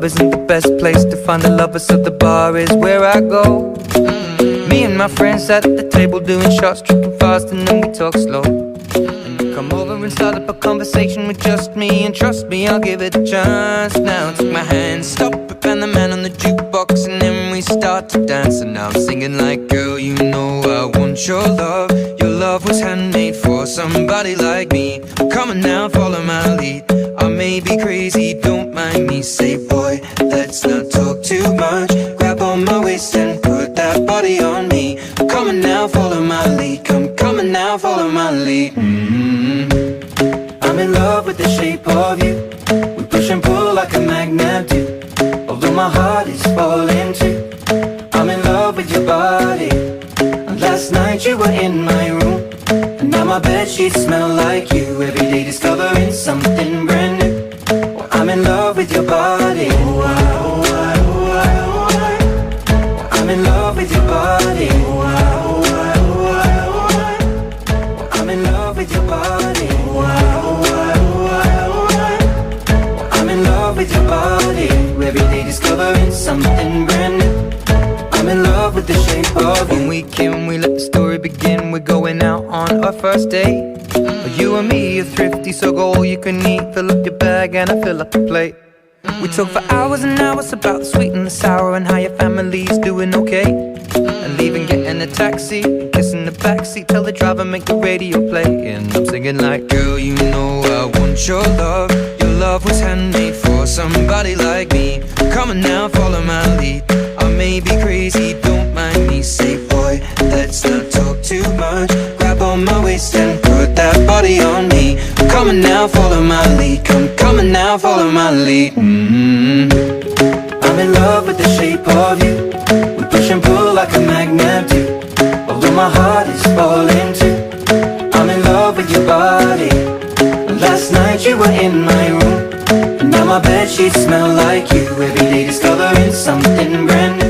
club isn't the best place to find a lover, so the bar is where I go. Me and my friends sat at the table doing shots, tripping fast, and then we talk slow. And you come over and start up a conversation with just me, and trust me, I'll give it a chance. Now take my hand, stop it, and the man on the jukebox, and then we start to dance. And now I'm singing like, girl, you know I want your love. Your love was handmade for somebody like me. Come on now, follow my lead. I may be crazy, don't mind me. Say, boy, let's not talk too much. Grab on my waist and put that body on me. Come on now, follow my lead. Come on now, follow my lead. I'm in love with the shape of you. We push and pull like a magnet do. Although my heart is falling too. I'm in love with your body. And last night you were in my room, and now my bedsheets smell like you. Every day discovering something brand new. Well, I'm in love with your body. I'm in love with your body. I'm in love with your body. I'm in love with your body. Every day discovering something brand new. I'm in love with the shape of you. One weekend we let the story begin. We're going out on our first date. You and me are thrifty, so go all you can eat. Fill up your bag and I fill up the plate. We talk for hours and hours about the sweet and the sour, and how your family's doing okay. And leaving, getting a taxi, kissing the backseat, tell the driver make the radio play. And I'm singing like, girl, you know I want your love. Your love was handmade for somebody like me. Come on now, follow my lead. I may be crazy, don't mind me. Say, boy, let's not talk too much. Grab on my waist and put that body on me. Come on now, follow my lead. Come on now, follow my lead. I'm in love with the shape of you. We push and pull like a magnet do. Although my heart is falling too. I'm in love with your body. Last night you were in my room, and now my bedsheets smell like you. Every day discovering something brand new.